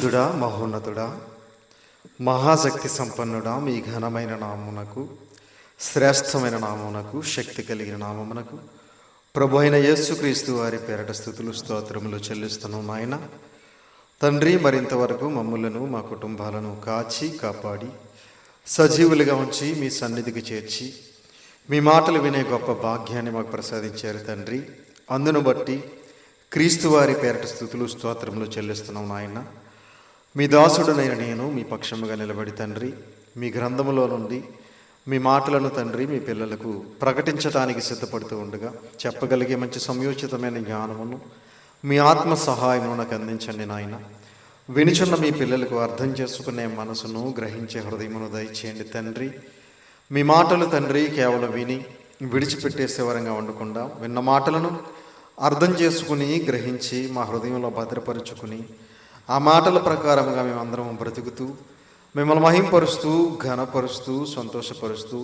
పరిశుద్ధుడా, మహోన్నతుడా, మహాశక్తి సంపన్నుడా, మీ ఘనమైన నామమునకు, శ్రేష్టమైన నామమునకు, శక్తి కలిగిన నామమునకు ప్రభు అయిన యేసుక్రీస్తు వారి పేరట స్తుతులు స్తోత్రములు చెల్లిస్తున్నాం. నాయన తండ్రి, మరింతవరకు మమ్ములను మా కుటుంబాలను కాచి కాపాడి సజీవులుగా ఉంచి మీ సన్నిధికి చేర్చి మీ మాటలు వినే గొప్ప భాగ్యాన్ని మాకు ప్రసాదించారు తండ్రి. అందును బట్టి క్రీస్తు వారి పేరట స్తుతులు స్తోత్రములు చెల్లిస్తున్నాం. నాయన మీ దాసుడునైన నేను మీ పక్షముగా నిలబడి తండ్రి, మీ గ్రంథములో నుండి మీ మాటలను తండ్రి మీ పిల్లలకు ప్రకటించడానికి సిద్ధపడుతూ ఉండగా చెప్పగలిగే మంచి సంయోచితమైన జ్ఞానమును మీ ఆత్మ సహాయమును నాకు అందించండి నాయన. వినుచున్న మీ పిల్లలకు అర్థం చేసుకునే మనసును, గ్రహించే హృదయమును దయచేయండి తండ్రి. మీ మాటలు తండ్రి కేవలం విని విడిచిపెట్టేసే వరంగా ఉండకుండా విన్న మాటలను అర్థం చేసుకుని గ్రహించి మా హృదయంలో భద్రపరుచుకుని ఆ మాటల ప్రకారంగా మేమందరం బ్రతుకుతూ మిమ్మల్ని మహింపరుస్తూ, ఘనపరుస్తూ, సంతోషపరుస్తూ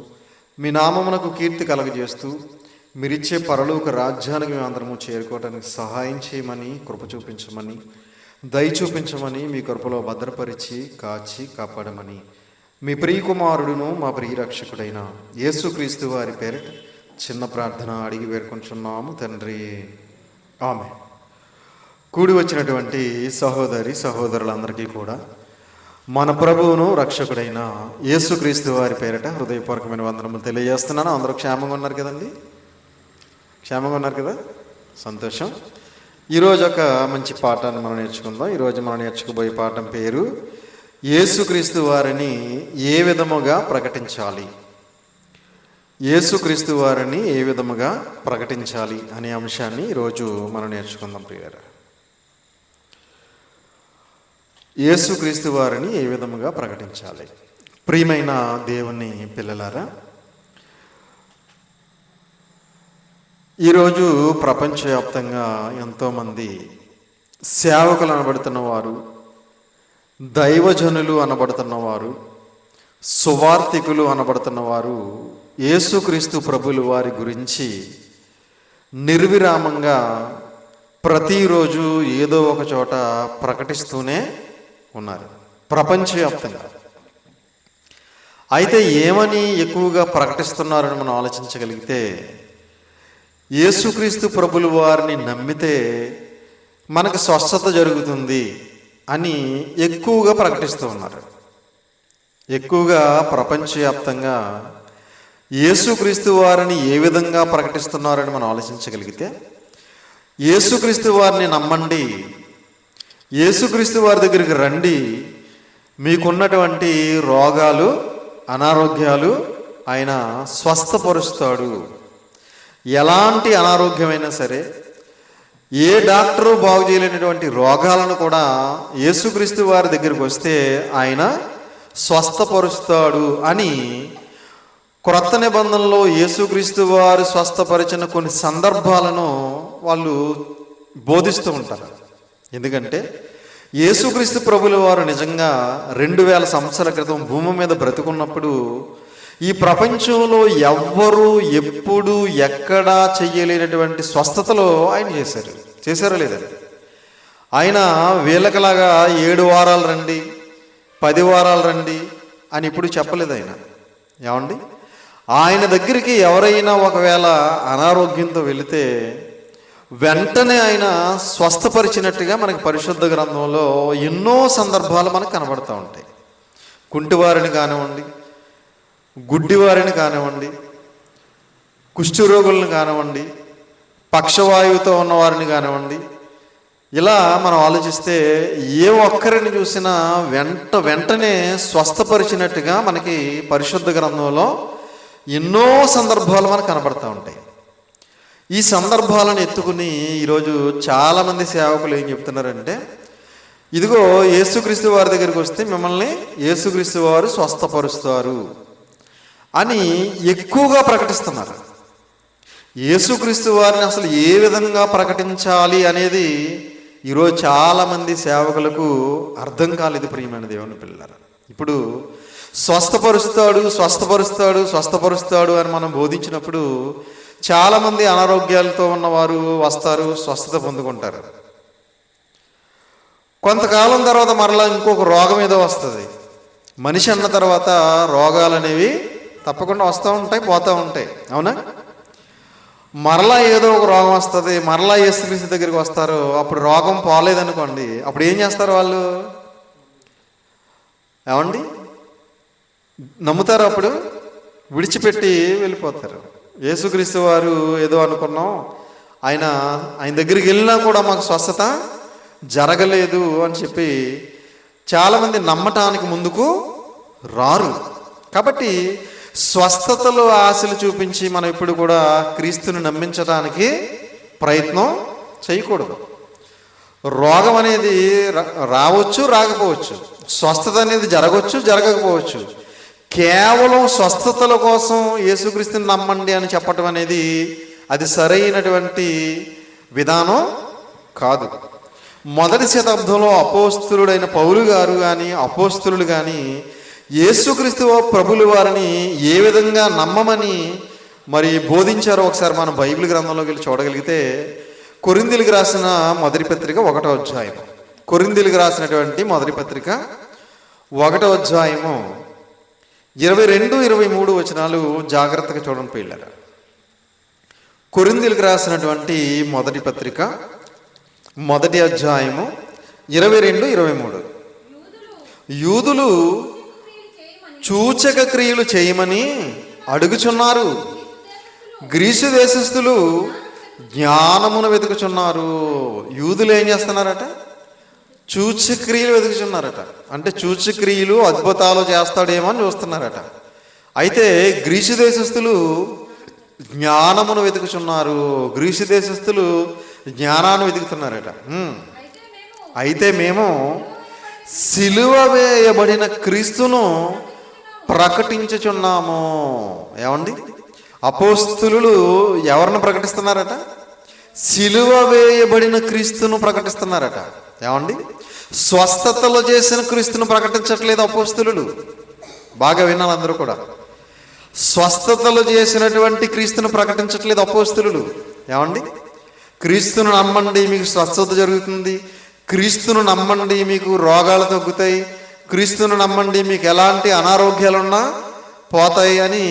మీ నామమునకు కీర్తి కలగజేస్తూ మీరిచ్చే పరలోక రాజ్యానికి మేమందరము చేరుకోవడానికి సహాయం చేయమని, కృప చూపించమని, దయ చూపించమని, మీ కృపలో భద్రపరిచి కాచి కాపాడమని మీ ప్రియకుమారుడును మా ప్రియరక్షకుడైన యేసుక్రీస్తు వారి పేరిట చిన్న ప్రార్థన అడిగి వేడుకొంచున్నాము తండ్రి, ఆమెన్. కూడి వచ్చినటువంటి సహోదరి సహోదరులందరికీ కూడా మన ప్రభువును రక్షకుడైన యేసుక్రీస్తు వారి పేరిట హృదయపూర్వకమైన వందనములు తెలియజేస్తున్నాను. అందరూ క్షేమంగా ఉన్నారు కదండి? క్షేమంగా ఉన్నారు కదా? సంతోషం. ఈరోజు ఒక మంచి పాఠాన్ని మనం నేర్చుకుందాం. ఈరోజు మనం నేర్చుకోబోయే పాఠం పేరు యేసుక్రీస్తు వారిని ఏ విధముగా ప్రకటించాలి. యేసుక్రీస్తు వారిని ఏ విధముగా ప్రకటించాలి అనే అంశాన్ని ఈరోజు మనం నేర్చుకుందాం. ప్రియులారా, యేసుక్రీస్తు వారిని ఏ విధముగా ప్రకటించాలి. ప్రియమైన దేవుని పిల్లలారా, ఈరోజు ప్రపంచవ్యాప్తంగా ఎంతోమంది సేవకులు అనబడుతున్నవారు, దైవజనులు అనబడుతున్నవారు, సువార్తికులు అనబడుతున్నవారు యేసుక్రీస్తు ప్రభులు వారి గురించి నిర్విరామంగా ప్రతిరోజు ఏదో ఒక చోట ప్రకటిస్తూనే ఉన్నారు ప్రపంచవ్యాప్తంగా. అయితే ఏమని ఎక్కువగా ప్రకటిస్తున్నారని మనం ఆలోచించగలిగితే, యేసుక్రీస్తు ప్రభులు వారిని నమ్మితే మనకు స్వస్థత జరుగుతుంది అని ఎక్కువగా ప్రకటిస్తూ ఉన్నారు. ఎక్కువగా ప్రపంచవ్యాప్తంగా యేసుక్రీస్తు వారిని ఏ విధంగా ప్రకటిస్తున్నారని మనం ఆలోచించగలిగితే, యేసుక్రీస్తు వారిని నమ్మండి, యేసుక్రీస్తు వారి దగ్గరికి రండి, మీకున్నటువంటి రోగాలు, అనారోగ్యాలు ఆయన స్వస్థపరుస్తాడు. ఎలాంటి అనారోగ్యమైనా సరే, ఏ డాక్టరు బాగు చేయలేనటువంటి రోగాలను కూడా యేసుక్రీస్తు వారి దగ్గరికి వస్తే ఆయన స్వస్థపరుస్తాడు అని క్రొత్త నిబంధనలో యేసుక్రీస్తు వారు స్వస్థపరిచిన కొన్ని సందర్భాలను వాళ్ళు బోధిస్తూ ఉంటారు. ఎందుకంటే యేసుక్రీస్తు ప్రభుల వారు నిజంగా 2000 సంవత్సరాల క్రితం భూమి మీద బ్రతుకున్నప్పుడు ఈ ప్రపంచంలో ఎవ్వరూ ఎప్పుడు ఎక్కడా చెయ్యలేనటువంటి స్వస్థతలో ఆయన చేశారో లేదండి. ఆయన వీళ్ళకలాగా 7 వారాలు రండి, 10 వారాలు రండి అని ఇప్పుడు చెప్పలేదు ఆయన. ఏమండి, ఆయన దగ్గరికి ఎవరైనా ఒకవేళ అనారోగ్యంతో వెళితే వెంటనే ఆయన స్వస్థపరిచినట్టుగా మనకి పరిశుద్ధ గ్రంథంలో ఎన్నో సందర్భాలు మనకు కనబడుతూ ఉంటాయి. కుంటివారిని కానివ్వండి, గుడ్డివారిని కానివ్వండి, కుష్ఠరోగులను కానివ్వండి, పక్షవాయువుతో ఉన్నవారిని కానివ్వండి, ఇలా మనం ఆలోచిస్తే ఏ ఒక్కరిని చూసినా వెంటనే స్వస్థపరిచినట్టుగా మనకి పరిశుద్ధ గ్రంథంలో ఎన్నో సందర్భాలు మనకు కనబడుతూ ఉంటాయి. ఈ సందర్భాలను ఎత్తుకుని ఈరోజు చాలామంది సేవకులు ఏం చెప్తున్నారంటే, ఇదిగో యేసుక్రీస్తు వారి దగ్గరికి వస్తే మిమ్మల్ని యేసుక్రీస్తు వారు స్వస్థపరుస్తారు అని ఎక్కువగా ప్రకటిస్తున్నారు. యేసుక్రీస్తు వారిని అసలు ఏ విధంగా ప్రకటించాలి అనేది ఈరోజు చాలామంది సేవకులకు అర్థం కాలేదు. ప్రియమైన దేవుని పిల్లలారా, ఇప్పుడు స్వస్థపరుస్తాడు స్వస్థపరుస్తాడు స్వస్థపరుస్తాడు అని మనం బోధించినప్పుడు చాలామంది అనారోగ్యాలతో ఉన్నవారు వస్తారు, స్వస్థత పొందుకుంటారు. కొంతకాలం తర్వాత మరలా ఇంకొక రోగం ఏదో వస్తుంది. మనిషి అన్న తర్వాత రోగాలు అనేవి తప్పకుండా వస్తూ ఉంటాయి, పోతూ ఉంటాయి. అవునా? మరలా ఏదో ఒక రోగం వస్తుంది, మరలా యేసుక్రీస్తు దగ్గరికి వస్తారు. అప్పుడు రోగం పోలేదనుకోండి, అప్పుడు ఏం చేస్తారు వాళ్ళు? ఏమండి, నమ్ముతారు? అప్పుడు విడిచిపెట్టి వెళ్ళిపోతారు. యేసుక్రీస్తు వారు ఏదో అనుకున్నాం, ఆయన దగ్గరికి వెళ్ళినా కూడా మాకు స్వస్థత జరగలేదు అని చెప్పి చాలామంది నమ్మటానికి ముందుకు రారు. కాబట్టి స్వస్థతలు ఆశలు చూపించి మనం ఇప్పుడు కూడా క్రీస్తుని నమ్మించడానికి ప్రయత్నం చేయకూడదు. రోగం అనేది రావచ్చు, రాకపోవచ్చు. స్వస్థత అనేది జరగవచ్చు, జరగకపోవచ్చు. కేవలం స్వస్థతల కోసం యేసుక్రీస్తుని నమ్మండి అని చెప్పటం అనేది అది సరైనటువంటి విధానం కాదు. మొదటి శతాబ్దంలో అపోస్తులుడైన పౌలు గారు కానీ అపోస్తులు కానీ యేసుక్రీస్తు ప్రభులు వారిని ఏ విధంగా నమ్మమని మరి బోధించారో ఒకసారి మనం బైబిల్ గ్రంథంలోకి వెళ్ళి చూడగలిగితే, కొరింథీయులకు రాసిన మొదటి పత్రిక 1వ అధ్యాయం, కొరింథీయులకు రాసినటువంటి మొదటి పత్రిక 1వ అధ్యాయము 22-23 వచనాలు జాగ్రత్తగా చూడండి పిల్లలు. కొరింథీయులకు రాసినటువంటి మొదటి పత్రిక 1వ అధ్యాయము 22-23. యూదులు సూచక క్రియలు చేయమని అడుగుచున్నారు, గ్రీసు దేశస్థులు జ్ఞానమును వెతుకుచున్నారు. యూదులు ఏం చేస్తున్నారట? సూచక్రియలు వెతుకుచున్నారట. అంటే సూచక్రియలు అద్భుతాలు చేస్తాడేమో అని చూస్తున్నారట. అయితే గ్రీసు దేశస్థులు జ్ఞానమును వెతుకుచున్నారు. గ్రీసు దేశస్థులు జ్ఞానాన్ని వెతుకుతున్నారట. అయితే మేము సిలువ వేయబడిన క్రీస్తును ప్రకటించుచున్నాము. ఏమండి, అపోస్తులు ఎవరిని ప్రకటిస్తున్నారట? సిలువ వేయబడిన క్రీస్తును ప్రకటిస్తున్నారట. ఏమండి, స్వస్థతలు చేసిన క్రీస్తును ప్రకటించట్లేదు అపోస్తులు. బాగా వినాలి అందరూ కూడా. స్వస్థతలు చేసినటువంటి క్రీస్తును ప్రకటించట్లేదు అపోస్తులు. ఏమండి, క్రీస్తును నమ్మండి మీకు స్వస్థత జరుగుతుంది, క్రీస్తును నమ్మండి మీకు రోగాలు తగ్గుతాయి, క్రీస్తును నమ్మండి మీకు ఎలాంటి అనారోగ్యాలున్నా పోతాయి అని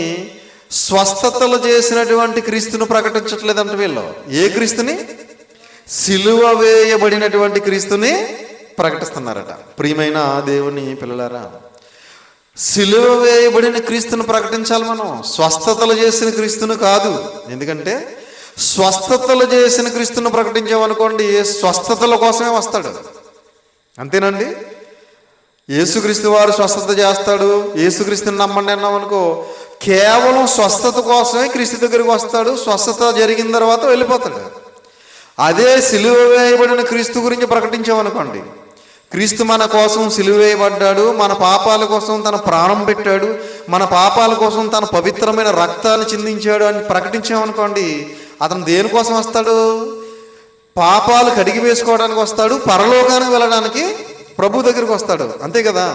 స్వస్థతలు చేసినటువంటి క్రీస్తును ప్రకటించట్లేదంట వీళ్ళు. ఏ క్రీస్తుని? సిలువ వేయబడినటువంటి క్రీస్తుని ప్రకటిస్తున్నారట. ప్రియమైన దేవుని పిల్లలారా, సిలువ వేయబడిన క్రీస్తును ప్రకటించాలి మనం, స్వస్థతలు చేసిన క్రీస్తును కాదు. ఎందుకంటే స్వస్థతలు చేసిన క్రీస్తును ప్రకటించామనుకోండి, స్వస్థతల కోసమే వస్తాడు. అంతేనండి. యేసుక్రీస్తు వారు స్వస్థత చేస్తాడు, యేసుక్రీస్తుని నమ్మండి అన్నామనుకో, కేవలం స్వస్థత కోసమే క్రీస్తు దగ్గరికి వస్తాడు. స్వస్థత జరిగిన తర్వాత వెళ్ళిపోతాడు. అదే సిలువ వేయబడిన క్రీస్తు గురించి ప్రకటించామనుకోండి, క్రీస్తు మన కోసం సిలువ వేయబడ్డాడు, మన పాపాల కోసం తన ప్రాణం పెట్టాడు, మన పాపాల కోసం తన పవిత్రమైన రక్తాన్ని చిందించాడు అని ప్రకటించామనుకోండి, అతను దేనికోసం వస్తాడు? పాపాలు కడిగి వేసుకోవడానికి వస్తాడు, పరలోకానికి వెళ్ళడానికి ప్రభు దగ్గరికి వస్తాడు. అంతే కదా.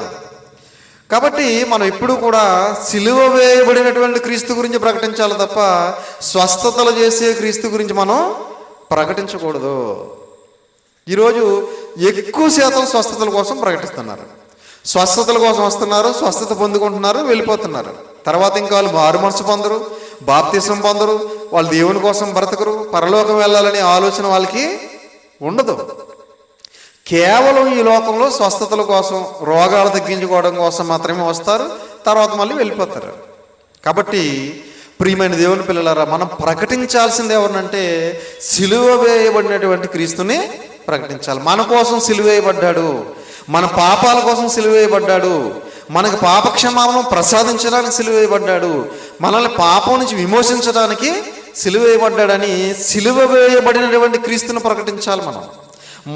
కాబట్టి మనం ఎప్పుడు కూడా సిలువ వేయబడినటువంటి క్రీస్తు గురించి ప్రకటించాలి తప్ప స్వస్థతలు చేసే క్రీస్తు గురించి మనం ప్రకటించకూడదు. ఈరోజు ఎక్కువ శాతం స్వస్థతల కోసం ప్రకటిస్తున్నారు. స్వస్థతల కోసం వస్తున్నారు, స్వస్థత పొందుకుంటున్నారు, వెళ్ళిపోతున్నారు. తర్వాత ఇంకా వాళ్ళు మారు మనసు పొందరు, బాప్తిసం పొందరు, వాళ్ళు దేవుని కోసం బ్రతకరు, పరలోకం వెళ్ళాలనే ఆలోచన వాళ్ళకి ఉండదు. కేవలం ఈ లోకంలో స్వస్థతల కోసం, రోగాలు తగ్గించుకోవడం కోసం మాత్రమే వస్తారు, తర్వాత మళ్ళీ వెళ్ళిపోతారు. కాబట్టి ప్రియమైన దేవుని పిల్లలారా, మనం ప్రకటించాల్సింది ఎవరినంటే సిలువ వేయబడినటువంటి క్రీస్తుని ప్రకటించాలి. మన కోసం సిలువ వేయబడ్డాడు, మన పాపాల కోసం సిలువ వేయబడ్డాడు, మనకు పాపక్షమాపణ ప్రసాదించడానికి సిలువ వేయబడ్డాడు, మనల్ని పాపం నుంచి విమోచించడానికి సిలువ వేయబడ్డాడని సిలువ వేయబడినటువంటి క్రీస్తుని ప్రకటించాలి మనం.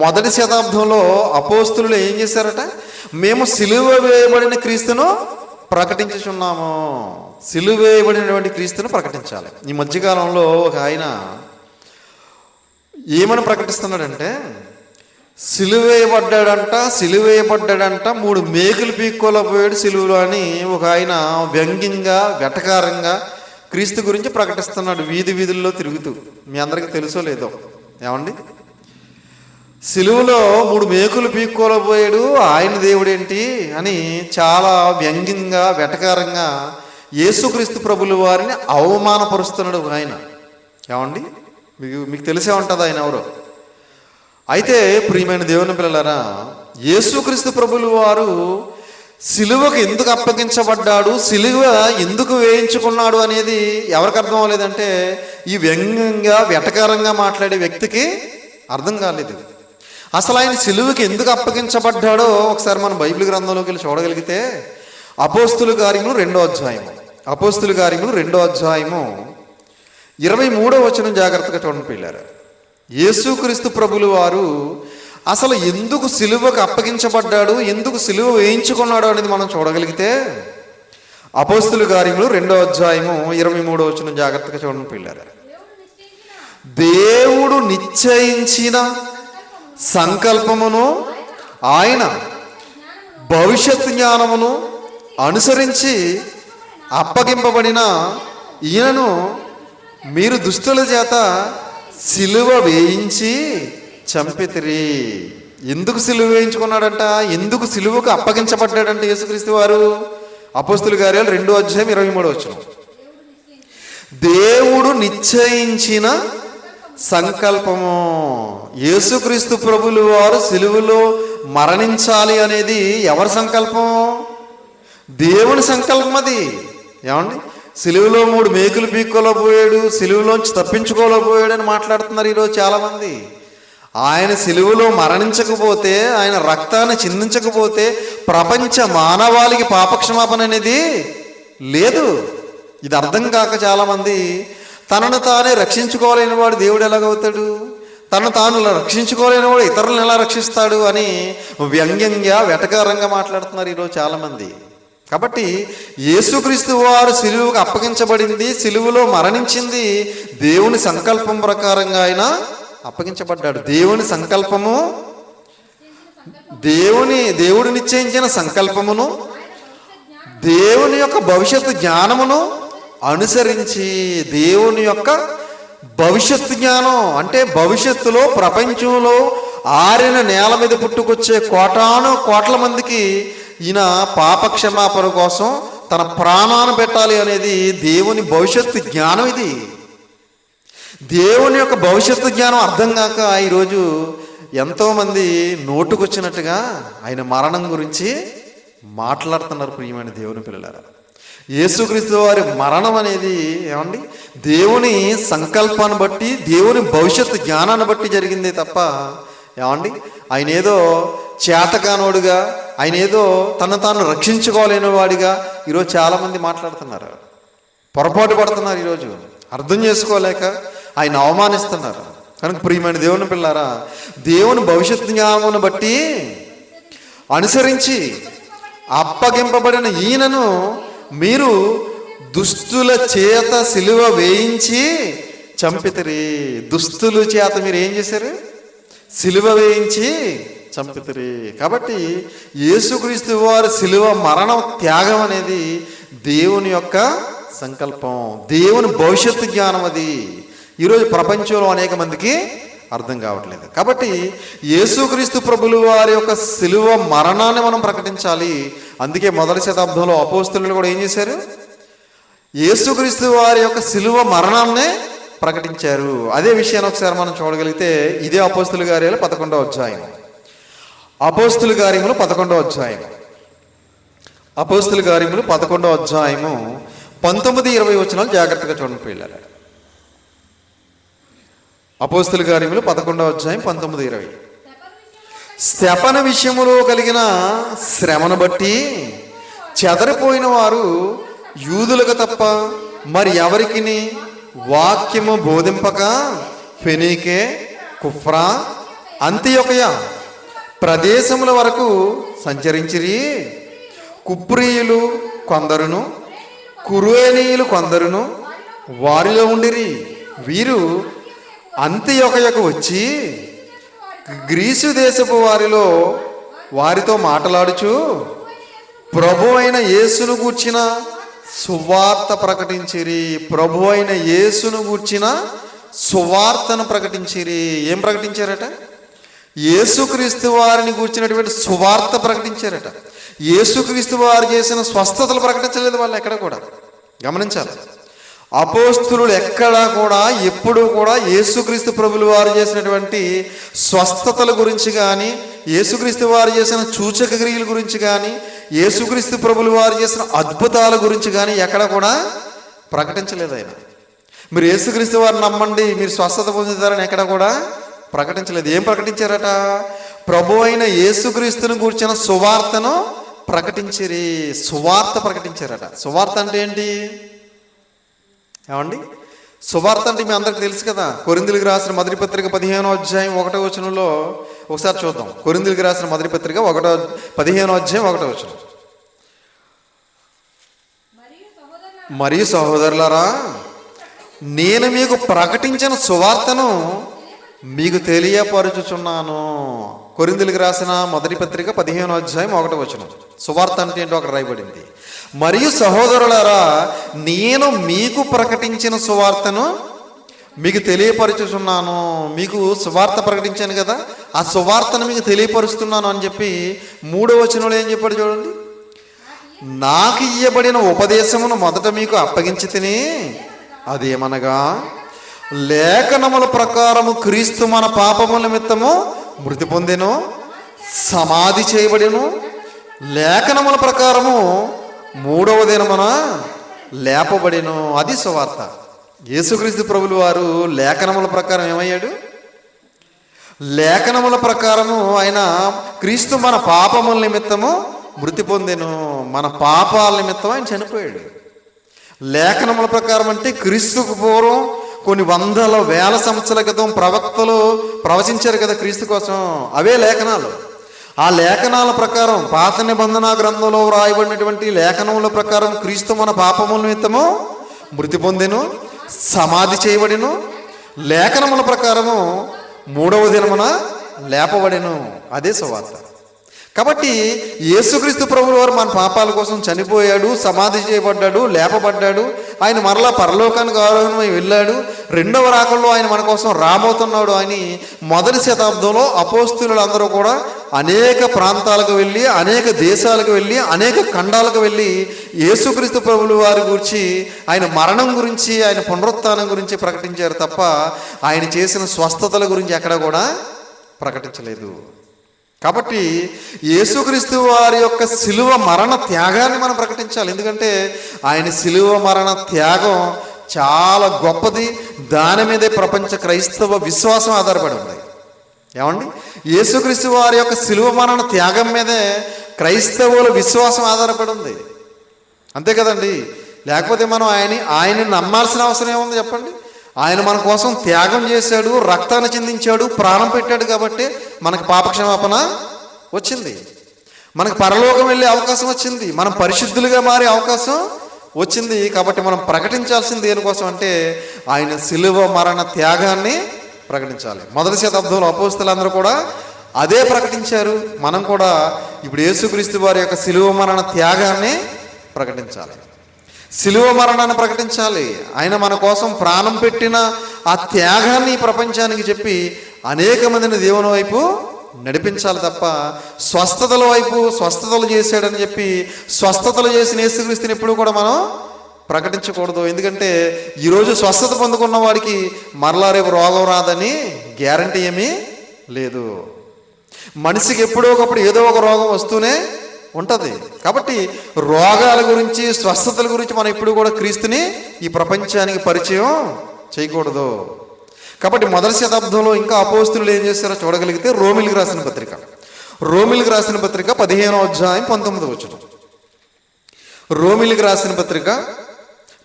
మొదటి శతాబ్దంలో అపోస్తులు ఏం చేశారట? మేము సిలువ వేయబడిన క్రీస్తును ప్రకటించుచున్నాము. సిలువ వేయబడినటువంటి క్రీస్తును ప్రకటించాలి. ఈ మధ్యకాలంలో ఒక ఆయన ఏమని ప్రకటిస్తున్నాడంటే, సిలువేయబడ్డాడంట 3 మేకులు పీక్కోలేకపోయాడు సిలువలో అని ఒక ఆయన వ్యంగ్యంగా, వెటకారంగా క్రీస్తు గురించి ప్రకటిస్తున్నాడు వీధుల్లో తిరుగుతూ. మీ అందరికీ తెలుసో లేదో. ఏమండి, సిలువలో 3 మేకులు పీక్కోలపోయాడు, ఆయన దేవుడేంటి అని చాలా వ్యంగ్యంగా వెటకారంగా యేసుక్రీస్తు ప్రభుల వారిని అవమానపరుస్తున్నాడు ఆయన. ఏమండి, మీకు తెలిసే ఉంటుంది ఆయన ఎవరో. అయితే ప్రియమైన దేవుని పిల్లలారా, యేసుక్రీస్తు ప్రభుల వారు సిలువకు ఎందుకు అప్పగించబడ్డాడు, సిలువ ఎందుకు వేయించుకున్నాడు అనేది ఎవరికి అర్థం అవ్వలేదంటే ఈ వ్యంగ్యంగా వెటకారంగా మాట్లాడే వ్యక్తికి అర్థం కాలేదు. అసలు ఆయన సిలువకి ఎందుకు అప్పగించబడ్డాడో ఒకసారి మనం బైబిల్ గ్రంథంలోకి వెళ్ళి చూడగలిగితే అపోస్తుల కార్యములు 2వ అధ్యాయము, అపోస్తుల కార్యములు 2వ అధ్యాయము 23వ వచనం జాగ్రత్తగా చూడండి పిల్లారా. యేసుక్రీస్తు ప్రభులు వారు అసలు ఎందుకు సిలువకు అప్పగించబడ్డాడు, ఎందుకు సిలువ వేయించుకున్నాడు అనేది మనం చూడగలిగితే అపోస్తుల కార్యములు 2వ అధ్యాయము 23వ వచనం జాగ్రత్తగా చూడండి పిల్లారా. దేవుడు నిశ్చయించిన సంకల్పమును ఆయన భవిష్యత్ జ్ఞానమును అనుసరించి అప్పగింపబడిన ఈయనను మీరు దుష్టుల చేత సిలువ వేయించి చంపితిరి. ఎందుకు సిలువ వేయించుకున్నాడంట, ఎందుకు సిలువకు అప్పగించబడ్డాడంట యేసుక్రీస్తు వారు? అపోస్తుల కార్యాలు 2వ అధ్యాయం 23వ వచనం. దేవుడు నిశ్చయించిన సంకల్పము. యేసుక్రీస్తు ప్రభులు వారు సిలువలో మరణించాలి అనేది ఎవరి సంకల్పం? దేవుని సంకల్పం అది. ఏమండి, సిలువలో 3 మేకులు పీక్కోలేకపోయాడు, సిలువలోంచి తప్పించుకోలేకపోయాడు అని మాట్లాడుతున్నారు ఈరోజు చాలామంది. ఆయన సిలువలో మరణించకపోతే, ఆయన రక్తాన్ని చిందించకపోతే ప్రపంచ మానవాళికి పాపక్షమాపణ అనేది లేదు. ఇది అర్థం కాక చాలామంది తనను తానే రక్షించుకోలేని వాడు దేవుడు ఎలాగవుతాడు, తను తాను రక్షించుకోలేని వాడు ఇతరులను ఎలా రక్షిస్తాడు అని వ్యంగ్యంగా వెటకారంగా మాట్లాడుతున్నారు ఈరోజు చాలామంది. కాబట్టి యేసుక్రీస్తు వారు సిలువకు అప్పగించబడింది, సిలువలో మరణించింది దేవుని సంకల్పం ప్రకారంగా ఆయన అప్పగించబడ్డాడు. దేవుని సంకల్పము, దేవుడు నిశ్చయించిన సంకల్పమును, దేవుని యొక్క భవిష్యత్తు జ్ఞానమును అనుసరించి, దేవుని యొక్క భవిష్యత్తు జ్ఞానం అంటే భవిష్యత్తులో ప్రపంచంలో ఆరిన నేల మీద పుట్టుకొచ్చే కోటాను కోట్ల మందికి ఈయన పాపక్షమాపణ కోసం తన ప్రాణాన్ని పెట్టాలి అనేది దేవుని భవిష్యత్తు జ్ఞానం. ఇది దేవుని యొక్క భవిష్యత్తు జ్ఞానం అర్థం కాక ఈరోజు ఎంతోమంది నోటుకొచ్చినట్టుగా ఆయన మరణం గురించి మాట్లాడుతున్నారు. ప్రియమైన దేవుని పిల్లలారా, యేసుక్రీస్తు వారి మరణం అనేది ఏమండి దేవుని సంకల్పాన్ని బట్టి, దేవుని భవిష్యత్తు జ్ఞానాన్ని బట్టి జరిగిందే తప్ప ఏమండి ఆయన ఏదో చేతకానోడుగా, ఆయన ఏదో తను తాను రక్షించుకోలేని వాడిగా ఈరోజు చాలామంది మాట్లాడుతున్నారు. పొరపాటు పడుతున్నారు. ఈరోజు అర్థం చేసుకోలేక ఆయన అవమానిస్తున్నారు. కనుక ప్రియమైన దేవుని పిల్లారా, దేవుని భవిష్యత్ జ్ఞానమును బట్టి అనుసరించి అప్పగింపబడిన ఈయనను మీరు దుస్తుల చేత సిలువ వేయించి చంపితిరి. దుస్తుల చేత మీరు ఏం చేశారు? సిలువ వేయించి చంపితిరి. కాబట్టి యేసుక్రీస్తు వారి సిలువ మరణం త్యాగం అనేది దేవుని యొక్క సంకల్పం, దేవుని భవిష్యత్తు జ్ఞానం. అది ఈరోజు ప్రపంచంలో అనేక మందికి అర్థం కావట్లేదు. కాబట్టి యేసుక్రీస్తు ప్రభులు వారి యొక్క సిలువ మరణాన్ని మనం ప్రకటించాలి. అందుకే మొదటి శతాబ్దంలో అపోస్తులు కూడా ఏం చేశారు? యేసుక్రీస్తు వారి యొక్క సిలువ మరణాన్నే ప్రకటించారు. అదే విషయాన్ని ఒకసారి మనం చూడగలిగితే ఇదే అపోస్తుల కార్యాలు 11వ అధ్యాయం, అపోస్తుల కార్యములు 11వ అధ్యాయం, అపోస్తుల కార్యములు 11వ అధ్యాయము 19-20 వచనాలు జాగ్రత్తగా చూడండి పిల్లలు. అపోస్తుల కార్యములు 11వ అధ్యాయం 19-20. స్తెఫను విషయములో కలిగిన శ్రమను బట్టి చెదరిపోయిన వారు యూదులకు తప్ప మరి ఎవరికి వాక్యము బోధింపక ఫెనీకే, కుఫ్రా, అంతియొకయ ప్రదేశముల వరకు సంచరించిరి. కుప్రీయులు కొందరును కురేనీయులు కొందరును వారిలో ఉండిరి. వీరు అంతియొకయకు వచ్చి గ్రీసు దేశపు వారితో మాట్లాడుచు ప్రభు అయిన యేసును గూర్చిన సువార్త ప్రకటించిరి. ప్రభు అయిన యేసును గూర్చిన సువార్తను ప్రకటించిరి. ఏం ప్రకటించారట? యేసుక్రీస్తు వారిని కూర్చున్నటువంటి సువార్త ప్రకటించారట. యేసుక్రీస్తు వారు చేసిన స్వస్థతలు ప్రకటించలేదు వాళ్ళు ఎక్కడ కూడా. గమనించాలి, అపోస్తులు ఎక్కడా కూడా ఎప్పుడూ కూడా యేసుక్రీస్తు ప్రభులు వారు చేసినటువంటి స్వస్థతల గురించి కానీ, యేసుక్రీస్తు వారు చేసిన సూచక క్రియల గురించి కానీ, యేసుక్రీస్తు ప్రభులు వారు చేసిన అద్భుతాల గురించి కానీ ఎక్కడ కూడా ప్రకటించలేదు ఆయన. మీరు యేసుక్రీస్తు వారిని నమ్మండి, మీరు స్వస్థత పొందుతారని ఎక్కడ కూడా ప్రకటించలేదు. ఏం ప్రకటించారట? ప్రభు అయిన యేసుక్రీస్తుని గురించిన సువార్తను ప్రకటించిరి. సువార్త ప్రకటించారట. సువార్త అంటే ఏంటి ఏమండి? సువార్త అంటే మీ అందరికి తెలుసు కదా. కొరింథీయులకు రాసిన మొదటి పత్రిక 15వ అధ్యాయం 1వ వచనంలో ఒకసారి చూద్దాం. కొరింథీయులకు రాసిన మొదటి పత్రిక 15వ అధ్యాయం 1వ వచనం. మరియు సహోదరులారా, నేను మీకు ప్రకటించిన సువార్తను మీకు తెలియపరుచుచున్నాను. కొరింథీయులకు రాసిన మొదటి పత్రిక 15వ అధ్యాయం 1వ వచనం. సువార్త అంటే ఏంటో అక్కడ రాయబడింది. మరియు సహోదరులారా, నేను మీకు ప్రకటించిన సువార్తను మీకు తెలియపరుచుచున్నాను. మీకు సువార్త ప్రకటించాను కదా, ఆ సువార్తను మీకు తెలియపరుస్తున్నాను అని చెప్పి 3వ వచనంలో ఏం చెప్పాడు చూడండి. నాకు ఇయ్యబడిన ఉపదేశమును మొదట మీకు అప్పగించి తిని, అదేమనగా లేఖనముల ప్రకారము క్రీస్తు మన పాపముల నిమిత్తము మృతి పొందెను, సమాధి చేయబడెను, లేఖనముల ప్రకారము 3వ దినమున లేపబడెను. అది సువార్త. యేసుక్రీస్తు ప్రభులు వారు లేఖనముల ప్రకారం ఏమయ్యాడు? లేఖనముల ప్రకారము ఆయన క్రీస్తు మన పాపముల నిమిత్తము మృతి పొందెను, మన పాపాల నిమిత్తం ఆయన చనిపోయాడు. లేఖనముల ప్రకారం అంటే క్రీస్తుకు పూర్వం కొన్ని వందల వేల సంవత్సరాల క్రితం ప్రవక్తలు ప్రవచించారు కదా క్రీస్తు కోసం. అవే లేఖనాలు. ఆ లేఖనాల ప్రకారం పాత నిబంధన గ్రంథంలో వ్రాయబడినటువంటి లేఖనముల ప్రకారం క్రీస్తు మన పాపముల నిమిత్తము మృతి పొందెను, సమాధి చేయబడెను, లేఖనముల ప్రకారము 3వ దినమున లేపబడెను. అదే సువార్త. కాబట్టి యేసుక్రీస్తు ప్రభువు వారు మన పాపాల కోసం చనిపోయాడు, సమాధి చేయబడ్డాడు, లేపబడ్డాడు. ఆయన మరలా పరలోకానికి ఆరోహణమై వెళ్ళాడు. 2వ రాకడలో ఆయన మన కోసం రాబోతున్నాడు అని మొదటి శతాబ్దంలో అపోస్తులందరూ కూడా అనేక ప్రాంతాలకు వెళ్ళి, అనేక దేశాలకు వెళ్ళి, అనేక ఖండాలకు వెళ్ళి యేసుక్రీస్తు ప్రభువు వారి గురించి, ఆయన మరణం గురించి, ఆయన పునరుత్థానం గురించి ప్రకటించారు తప్ప ఆయన చేసిన స్వస్థతల గురించి ఎక్కడ కూడా ప్రకటించలేదు. కాబట్టి యేసుక్రీస్తు వారి యొక్క శిలువ మరణ త్యాగాన్ని మనం ప్రకటించాలి. ఎందుకంటే ఆయన శిలువ మరణ త్యాగం చాలా గొప్పది. దాని మీదే ప్రపంచ క్రైస్తవ విశ్వాసం ఆధారపడి ఉంది. ఏమండి? యేసుక్రీస్తు వారి యొక్క శిలువ మరణ త్యాగం మీదే క్రైస్తవుల విశ్వాసం ఆధారపడి ఉంది. అంతే కదండి. లేకపోతే మనం ఆయన్ని నమ్మాల్సిన అవసరం ఏముంది చెప్పండి? ఆయన మన కోసం త్యాగం చేశాడు, రక్తాన్ని చిందించాడు, ప్రాణం పెట్టాడు కాబట్టి మనకు పాపక్షమాపణ వచ్చింది, మనకు పరలోకం వెళ్ళే అవకాశం వచ్చింది, మనం పరిశుద్ధులుగా మారే అవకాశం వచ్చింది. కాబట్టి మనం ప్రకటించాల్సింది దేనికోసం అంటే ఆయన శిలువ మరణ త్యాగాన్ని ప్రకటించాలి. మొదటి శతాబ్దంలో అపోస్తలులందరూ కూడా అదే ప్రకటించారు. మనం కూడా ఇప్పుడు యేసుక్రీస్తు వారి యొక్క శిలువ మరణ త్యాగాన్ని ప్రకటించాలి, శిలువ మరణాన్ని ప్రకటించాలి. ఆయన మన కోసం ప్రాణం పెట్టిన ఆ త్యాగాన్ని ప్రపంచానికి చెప్పి అనేక మందిని దేవుని వైపు నడిపించాలి తప్ప స్వస్థతల వైపు స్వస్థతలు చేశాడని చెప్పి స్వస్థతలు చేసిన యేసుక్రీస్తుని ఎప్పుడు కూడా మనం ప్రకటించకూడదు. ఎందుకంటే ఈరోజు స్వస్థత పొందుకున్న వాడికి మరలా రేపు రోగం రాదని గ్యారంటీ ఏమీ లేదు. మనిషికి ఎప్పుడో ఒకప్పుడు ఏదో ఒక రోగం వస్తూనే ఉంటుంది. కాబట్టి రోగాల గురించి, స్వస్థతల గురించి మనం ఇప్పుడు కూడా క్రీస్తుని ఈ ప్రపంచానికి పరిచయం చేయకూడదు. కాబట్టి మొదటి శతాబ్దంలో ఇంకా అపోస్తులు ఏం చేస్తారో చూడగలిగితే రోమిలికి రాసిన పత్రిక 15వ అధ్యాయం 19వ వచనం. రోమిలికి రాసిన పత్రిక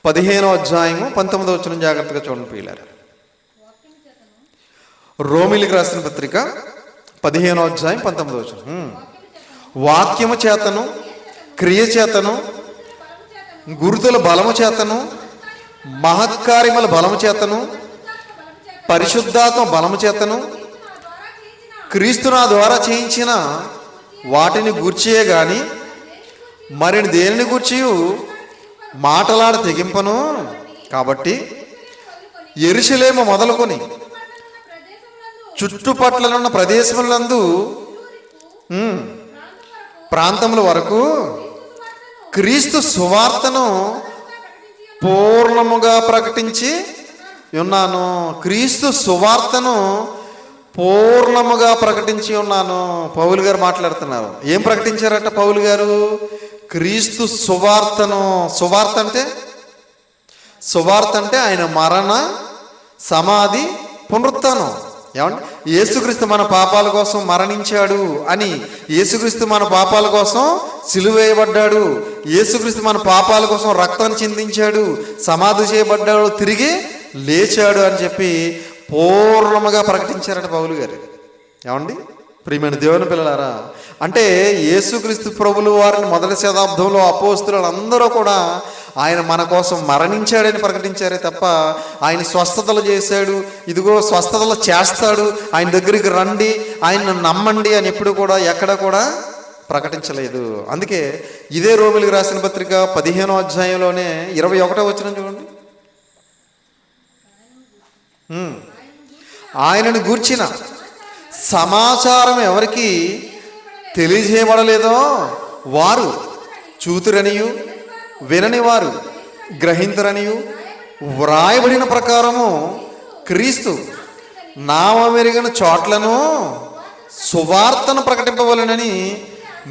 15వ అధ్యాయము 19వ వచనం జాగ్రత్తగా చూడండి పిల్లలు. రోమిలికి రాసిన పత్రిక 15వ అధ్యాయం 19వ వచనం. వాక్యము చేతను, క్రియ చేతను, గురుతుల బలము చేతను, మహత్కార్యముల బలము చేతను, పరిశుద్ధాత్మ బలము చేతను, క్రీస్తు నా ద్వారా చేయించిన వాటిని గూర్చియే గాని మరిని దేనిని గూర్చి మాటలాడ తెగింపను. కాబట్టి యెరూషలేము మొదలుకొని చుట్టుపట్ల ప్రదేశములందు ప్రాంతముల వరకు క్రీస్తు సువార్తను పూర్ణముగా ప్రకటించి ఉన్నాను. క్రీస్తు సువార్తను పూర్ణముగా ప్రకటించి ఉన్నాను. పౌలు గారు మాట్లాడుతున్నారు. ఏం ప్రకటించారట పౌలు గారు? క్రీస్తు సువార్తను. సువార్త అంటే ఆయన మరణ, సమాధి, పునరుత్థానం. ఏమంటే యేసుక్రీస్తు మన పాపాల కోసం మరణించాడు అని, యేసుక్రీస్తు మన పాపాల కోసం సిలువేయబడ్డాడు, యేసుక్రీస్తు మన పాపాల కోసం రక్తాన్ని చిందించాడు, సమాధి చేయబడ్డాడు, తిరిగి లేచాడు అని చెప్పి పూర్ణముగా ప్రకటించారట పౌలు గారు. ఏమండి ప్రియమైన దేవుని పిల్లలారా, అంటే యేసుక్రీస్తు ప్రభులు వారిని మొదటి శతాబ్దంలో అపోస్తలులు అందరూ కూడా ఆయన మన కోసం మరణించాడని ప్రకటించారే తప్ప ఆయన స్వస్థతలు చేశాడు, ఇదిగో స్వస్థతలు చేస్తాడు, ఆయన దగ్గరికి రండి, ఆయన నమ్మండి అని ఎప్పుడు కూడా ఎక్కడ కూడా ప్రకటించలేదు. అందుకే ఇదే రోమిలికి రాసిన పత్రిక 15వ అధ్యాయంలోనే 21వ వచనం చూడండి. ఆయనను గూర్చిన సమాచారం ఎవరికి తెలియజేయబడలేదో వారు చూతురనియు వినని వారు గ్రహింతురనియు వ్రాయబడిన ప్రకారము క్రీస్తు నామమెరిగిన చోట్లను సువార్తను ప్రకటింపవలెనని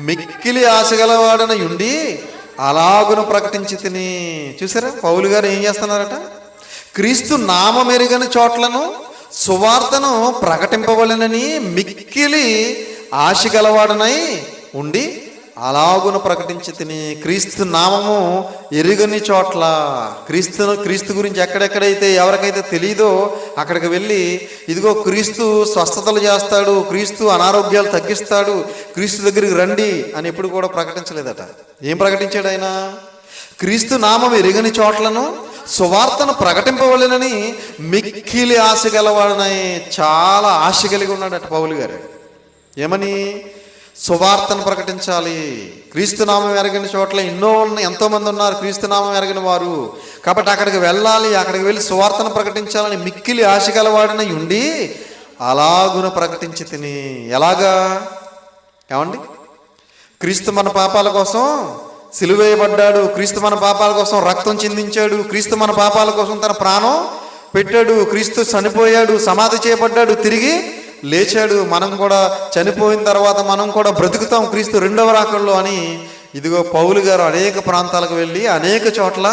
మిక్కిలి ఆశగలవాడన ఉండి అలాగును ప్రకటించి తిని. చూసారా పౌలు గారు ఏం చేస్తున్నారట? క్రీస్తు నామమెరిగిన చోట్లను సువార్తను ప్రకటింపవలెనని మిక్కిలి ఆశగలవాడనై ఉండి అలాగును ప్రకటించి తిని. క్రీస్తు నామము ఎరుగని చోట్ల, క్రీస్తు గురించి ఎక్కడెక్కడైతే ఎవరికైతే తెలియదో అక్కడికి వెళ్ళి ఇదిగో క్రీస్తు స్వస్థతలు చేస్తాడు, క్రీస్తు అనారోగ్యాలు తగ్గిస్తాడు, క్రీస్తు దగ్గరికి రండి అని ఎప్పుడు కూడా ప్రకటించలేదట. ఏం ప్రకటించాడు ఆయన? క్రీస్తు నామం ఎరుగని చోట్లను సువార్తను ప్రకటింపవలెనని మిక్కిలి ఆశ గలవాడనై చాలా ఆశ కలిగి ఉన్నాడట పౌలు గారు. ఏమని? సువార్తను ప్రకటించాలి. క్రీస్తునామం ఎరగని చోట్ల ఎంతోమంది ఉన్నారు క్రీస్తునామం ఎరగని వారు, కాబట్టి అక్కడికి వెళ్ళాలి, అక్కడికి వెళ్ళి సువార్తను ప్రకటించాలని మిక్కిలి ఆశ గలవాడనై ఉండి అలాగున ప్రకటించి తిని. ఎలాగా? ఏమండి? క్రీస్తు మన పాపాల కోసం సిలువేయబడ్డాడు, క్రీస్తు మన పాపాల కోసం రక్తం చిందించాడు, క్రీస్తు మన పాపాల కోసం తన ప్రాణం పెట్టాడు, క్రీస్తు చనిపోయాడు, సమాధి చేయబడ్డాడు, తిరిగి లేచాడు. మనం కూడా చనిపోయిన తర్వాత మనం కూడా బ్రతుకుతాం క్రీస్తు రెండవ రాకడలో అని ఇదిగో పౌలు గారు అనేక ప్రాంతాలకు వెళ్ళి అనేక చోట్ల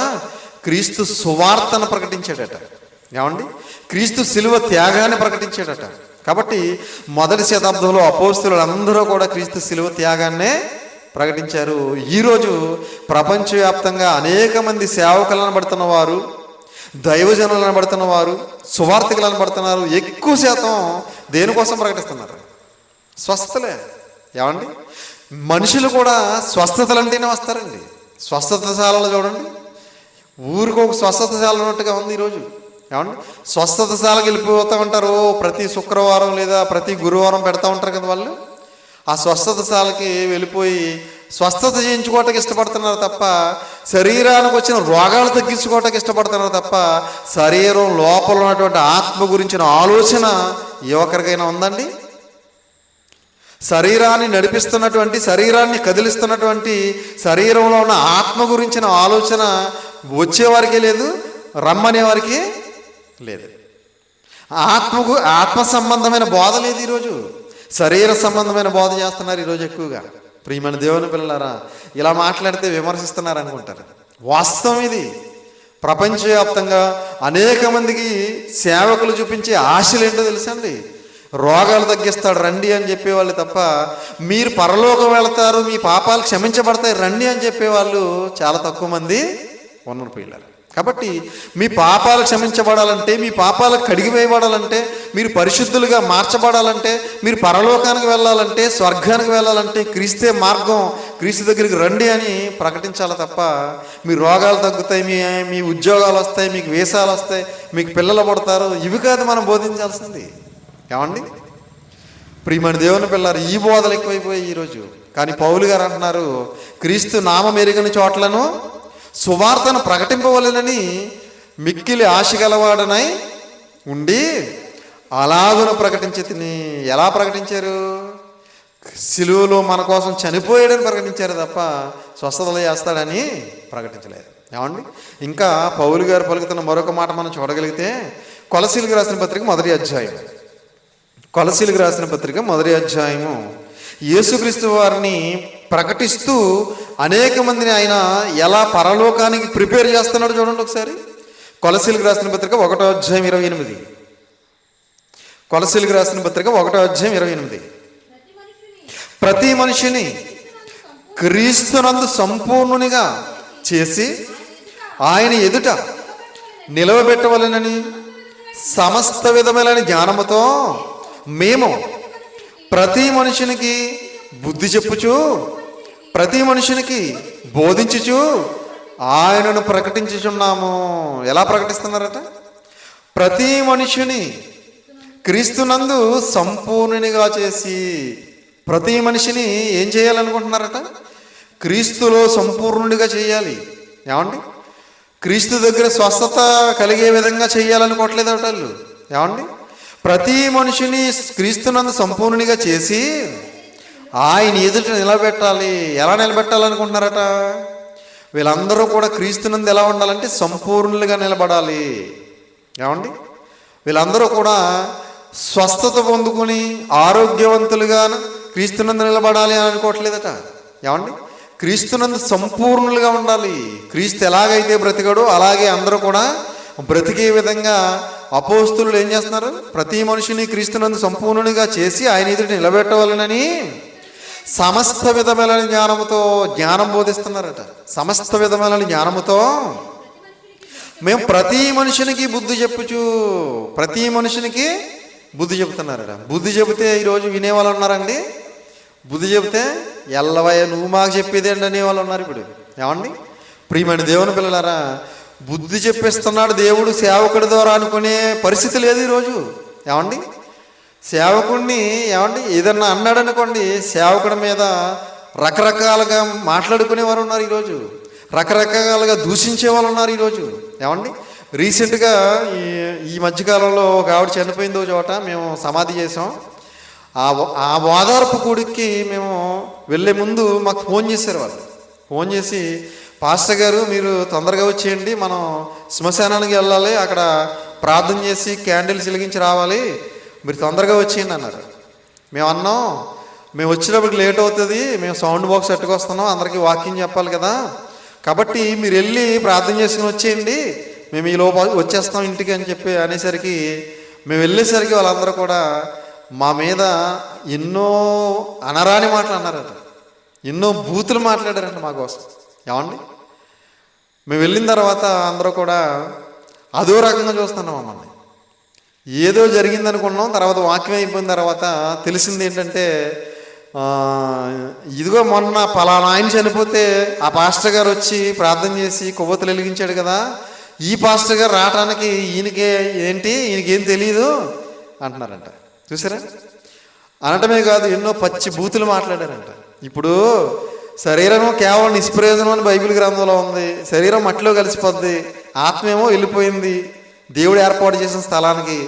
క్రీస్తు సువార్తను ప్రకటించాడట. ఏమండి? క్రీస్తు సిలువ త్యాగాన్ని ప్రకటించాడట. కాబట్టి మొదటి శతాబ్దంలో అపోస్తలులు అందరూ కూడా క్రీస్తు సిలువ త్యాగాన్నే ప్రకటించారు. ఈరోజు ప్రపంచవ్యాప్తంగా అనేక మంది సేవకులు అనబడుతున్న వారు, దైవజనులు అనబడుతున్న వారు, సువార్థికులు అనబడుతున్నారు. ఎక్కువ శాతం దేనికోసం ప్రకటిస్తున్నారు? స్వస్థతలే. ఏమండి? మనుషులు కూడా స్వస్థతలు అంటేనే వస్తారండి. స్వస్థతశాలలో చూడండి, ఊరికి ఒక స్వస్థతశాల ఉన్నట్టుగా ఉంది ఈరోజు. ఏమండి? స్వస్థతశాలకు వెళ్ళిపోతూ ఉంటారు. ప్రతి శుక్రవారం లేదా ప్రతి గురువారం పెడతా ఉంటారు కదా వాళ్ళు. ఆ స్వస్థతశాలకి వెళ్ళిపోయి స్వస్థత చేయించుకోవటానికి ఇష్టపడుతున్నారు తప్ప శరీరానికి వచ్చిన రోగాలు తగ్గించుకోవటానికి ఇష్టపడుతున్నారు తప్ప శరీరం లోపల ఉన్నటువంటి ఆత్మ గురించిన ఆలోచన ఏ ఒక్కరికైనా ఉందండి? శరీరాన్ని నడిపిస్తున్నటువంటి, శరీరాన్ని కదిలిస్తున్నటువంటి, శరీరంలో ఉన్న ఆత్మ గురించిన ఆలోచన వచ్చేవారికి లేదు, రమ్మనే వారికి లేదు. ఆత్మ సంబంధమైన బోధ లేదు ఈరోజు. శరీర సంబంధమైన బోధ చేస్తున్నారు ఈరోజు ఎక్కువగా. ప్రియమైన దేవుని పిల్లలారా, ఇలా మాట్లాడితే విమర్శిస్తున్నారు అనుకుంటారు. వాస్తవం ఇది. ప్రపంచవ్యాప్తంగా అనేక మందికి సేవకులు చూపించే ఆశలు ఏంటో తెలుసండి? రోగాలు తగ్గిస్తాడు రండి అని చెప్పేవాళ్ళు తప్ప మీరు పరలోకం వెళతారు, మీ పాపాలు క్షమించబడతాయి రండి అని చెప్పేవాళ్ళు చాలా తక్కువ మంది ఉన్నారు పిల్లలు. కాబట్టి మీ పాపాలు క్షమించబడాలంటే, మీ పాపాలు కడిగివేయబడాలంటే, మీరు పరిశుద్ధులుగా మార్చబడాలంటే, మీరు పరలోకానికి వెళ్ళాలంటే, స్వర్గానికి వెళ్ళాలంటే క్రీస్తే మార్గం, క్రీస్తు దగ్గరికి రండి అని ప్రకటించాలి తప్ప మీ రోగాలు తగ్గుతాయి, మీ ఉద్యోగాలు వస్తాయి, మీకు వీసాలు వస్తాయి, మీకు పిల్లలు పడతారు, ఇవి కాదు మనం బోధించాల్సింది. ఏమండి? ప్రియమైన దేవుని పిల్లలు, ఈ బోధలు ఎక్కువైపోయాయి ఈరోజు. కానీ పౌలు గారు అంటున్నారు, క్రీస్తు నామం ఎరుగని చోట్లను సువార్తను ప్రకటింపవలెనని మిక్కిలి ఆశ గలవాడనై ఉండి అలాగున ప్రకటించి తిని. ఎలా ప్రకటించారు? సిలువలో మన కోసం చనిపోయాడని ప్రకటించారు తప్ప స్వస్థతలు చేస్తాడని ప్రకటించలేదు. ఏమండి? ఇంకా పౌలు గారు పలుకుతున్న మరొక మాట మనం చూడగలిగితే కొలసీలకు రాసిన పత్రిక మొదటి అధ్యాయము యేసుక్రీస్తు వారిని ప్రకటిస్తూ అనేక మందిని ఆయన ఎలా పరలోకానికి ప్రిపేర్ చేస్తున్నాడు చూడండి ఒకసారి. కొలసీలకు రాసిన పత్రిక 1:28. కొలసీలకు రాసిన పత్రిక 1:28. ప్రతి మనిషిని క్రీస్తునందు సంపూర్ణునిగా చేసి ఆయన ఎదుట నిలవబెట్టవలెనని సమస్త విధమైన జ్ఞానముతో మేము ప్రతి మనుషునికి బుద్ధి చెప్పుచు ప్రతి మనుషునికి బోధించుచు ఆయనను ప్రకటించుచున్నాము. ఎలా ప్రకటిస్తున్నారట? ప్రతి మనుషుని క్రీస్తునందు సంపూర్ణునిగా చేసి. ప్రతి మనిషిని ఏం చేయాలనుకుంటున్నారట? క్రీస్తులో సంపూర్ణుడిగా చేయాలి. ఏమండి? క్రీస్తు దగ్గర స్వస్థత కలిగే విధంగా చేయాలనుకోవట్లేదు వాళ్ళు. ఏమండి? ప్రతి మనిషిని క్రీస్తునందు సంపూర్ణునిగా చేసి ఆయన ఎదుట నిలబెట్టాలి. ఎలా నిలబెట్టాలనుకుంటున్నారట? వీళ్ళందరూ కూడా క్రీస్తునందు ఎలా ఉండాలంటే సంపూర్ణులుగా నిలబడాలి. ఏమండి? వీళ్ళందరూ కూడా స్వస్థత పొందుకొని ఆరోగ్యవంతులుగా క్రీస్తునందు నిలబడాలి అని అనుకోవట్లేదట. ఏమండి? క్రీస్తునందు సంపూర్ణులుగా ఉండాలి. క్రీస్తు ఎలాగైతే బ్రతికాడో అలాగే అందరూ కూడా బ్రతికే విధంగా అపోస్తులు ఏం చేస్తున్నారు? ప్రతి మనిషిని క్రీస్తునందు సంపూర్ణునిగా చేసి ఆయన ఎదుట నిలబెట్టవాలనని సమస్త విధమైన జ్ఞానముతో జ్ఞానం బోధిస్తున్నారట. సమస్త విధమైన జ్ఞానముతో మేము ప్రతి మనుషునికి బుద్ధి చెప్పుచు ప్రతి మనుషునికి బుద్ధి చెబుతున్నారట. బుద్ధి చెబితే ఈరోజు వినేవాళ్ళు ఉన్నారండి. బుద్ధి చెబితే ఎల్లవయ్య నువ్వు మాకు చెప్పేది ఏంటి అనేవాళ్ళు ఉన్నారు ఇప్పుడు. ఏమండి? ప్రియమైన దేవుని పిల్లలారా, బుద్ధి చెప్పేస్తున్నాడు దేవుడు సేవకుడి ద్వారా అనుకునే పరిస్థితి లేదు ఈరోజు. ఏమండి? సేవకుడిని ఏమండి ఏదన్నా అన్నాడు అనుకోండి, సేవకుడి మీద రకరకాలుగా మాట్లాడుకునేవారు ఉన్నారు ఈరోజు. రకరకాలుగా దూషించే వాళ్ళు ఉన్నారు ఈరోజు. ఏమండి? రీసెంట్గా ఈ మధ్యకాలంలో ఒక ఆవిడ చనిపోయిందో చోట మేము సమాధి చేసాం. ఆ ఓదార్పు కూడికి మేము వెళ్ళే ముందు మాకు ఫోన్ చేశారు వాళ్ళు. ఫోన్ చేసి, పాస్టర్ గారు మీరు తొందరగా వచ్చేయండి, మనం శ్మశానానికి వెళ్ళాలి, అక్కడ ప్రార్థన చేసి క్యాండిల్స్ వెలిగించి రావాలి, మీరు తొందరగా వచ్చేయండి అన్నారు. మేము అన్నాం, మేము వచ్చినప్పటికి లేట్ అవుతుంది, మేము సౌండ్ బాక్స్ పెట్టుకొస్తున్నాం, అందరికీ వాకింగ్ చెప్పాలి కదా, కాబట్టి మీరు వెళ్ళి ప్రార్థన చేసుకుని వచ్చేయండి, మేము ఈ లోపల వచ్చేస్తాం ఇంటికి అని చెప్పి అనేసరికి మేము వెళ్ళేసరికి వాళ్ళందరూ కూడా మా మీద ఎన్నో అనరాని మాటలు అన్నారట. ఎన్నో బూతులు మాట్లాడారంట మా కోసం. ఏమండి? మేము వెళ్ళిన తర్వాత అందరూ కూడా అదో రకంగా చూస్తున్నాం మమ్మల్ని. ఏదో జరిగింది అనుకున్నాం, తర్వాత వాక్యం అయిపోయిన తర్వాత తెలిసింది ఏంటంటే, ఇదిగో మొన్న పలానా ఆయన చనిపోతే ఆ పాస్టర్ గారు వచ్చి ప్రార్థన చేసి కొవ్వొత్తులు వెలిగించాడు కదా, ఈ పాస్టర్ గారు రావటానికి ఈయనకేం తెలియదు అంటున్నారంట. చూసారా? అనటమే కాదు, ఎన్నో పచ్చి బూతులు మాట్లాడారంట. ఇప్పుడు శరీరం కేవలం నిష్ప్రయోజనం అని బైబిల్ గ్రంథంలో ఉంది. శరీరం మట్టిలో కలిసిపోద్ది, ఆత్మేమో వెళ్ళిపోయింది దేవుడు ఏర్పాటు చేసిన స్థలానికి.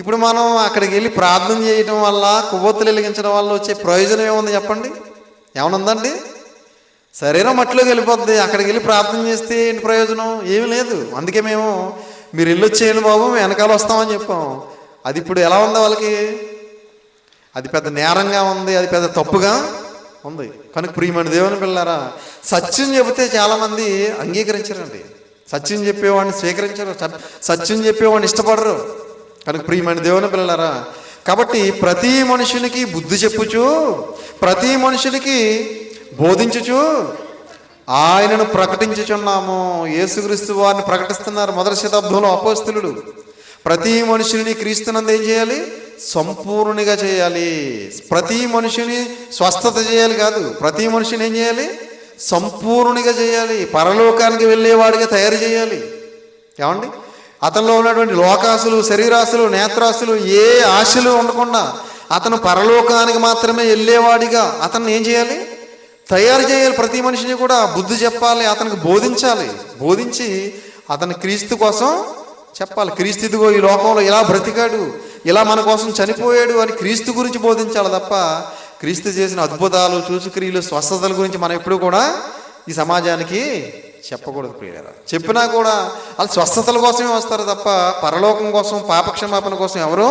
ఇప్పుడు మనం అక్కడికి వెళ్ళి ప్రార్థన చేయడం వల్ల, కొవ్వొత్తులు వెలిగించడం వల్ల వచ్చే ప్రయోజనం ఏముంది చెప్పండి? ఏమనుందండి? శరీరం మట్టిలోకి వెళ్ళిపోద్ది, అక్కడికి వెళ్ళి ప్రార్థన చేస్తే ఏంటి ప్రయోజనం? ఏమీ లేదు. అందుకే మేము మీరు వెళ్ళొచ్చేయండి బాబు, మేము వెనకాల వస్తామని చెప్పాం. అది ఇప్పుడు ఎలా ఉందో వాళ్ళకి? అది పెద్ద నేరంగా ఉంది, అది పెద్ద తప్పుగా ఉంది. కనుక ప్రియమైన దేవుని పిల్లారా, సత్యం చెబితే చాలామంది అంగీకరించరండి. సత్యం చెప్పేవాడిని స్వీకరించరు, సత్యం చెప్పేవాడిని ఇష్టపడరు. కనుక ప్రియమైన దేవుని పిల్లారా, కాబట్టి ప్రతి మనుషునికి బుద్ధి చెప్పుచు ప్రతి మనుషునికి బోధించుచు ఆయనను ప్రకటించుచున్నాము. యేసుక్రీస్తు వారిని ప్రకటిస్తున్నారు మొదటి శతాబ్దంలో అపోస్తలుడు. ప్రతి మనుషుని క్రీస్తునందు ఏం చేయాలి? సంపూర్ణునిగా చేయాలి. ప్రతి మనిషిని స్వస్థత చేయాలి కాదు, ప్రతి మనిషిని ఏం చేయాలి? సంపూర్ణునిగా చేయాలి, పరలోకానికి వెళ్ళేవాడిగా తయారు చేయాలి. ఏమండి? అతనిలో ఉన్నటువంటి లోకాసులు, శరీరాసులు, నేత్రాసులు ఏ ఆశలు ఉండకుండా అతను పరలోకానికి మాత్రమే వెళ్ళేవాడిగా అతన్ని ఏం చేయాలి? తయారు చేయాలి. ప్రతి మనిషిని కూడా బుద్ధి చెప్పాలి, అతనికి బోధించాలి. బోధించి అతను క్రీస్తు కోసం చెప్పాలి. క్రీస్తు ఇదిగో ఈ లోకంలో ఇలా బ్రతికాడు, ఇలా మన కోసం చనిపోయాడు అని క్రీస్తు గురించి బోధించాలి తప్ప క్రీస్తు చేసిన అద్భుతాలు, సూచక్రియలు, స్వస్థతల గురించి మనం ఎప్పుడు కూడా ఈ సమాజానికి చెప్పకూడదు ప్రియులారా. చెప్పినా కూడా వాళ్ళు స్వస్థతల కోసమే వస్తారు తప్ప పరలోకం కోసం, పాపక్షమాపణ కోసం ఎవరూ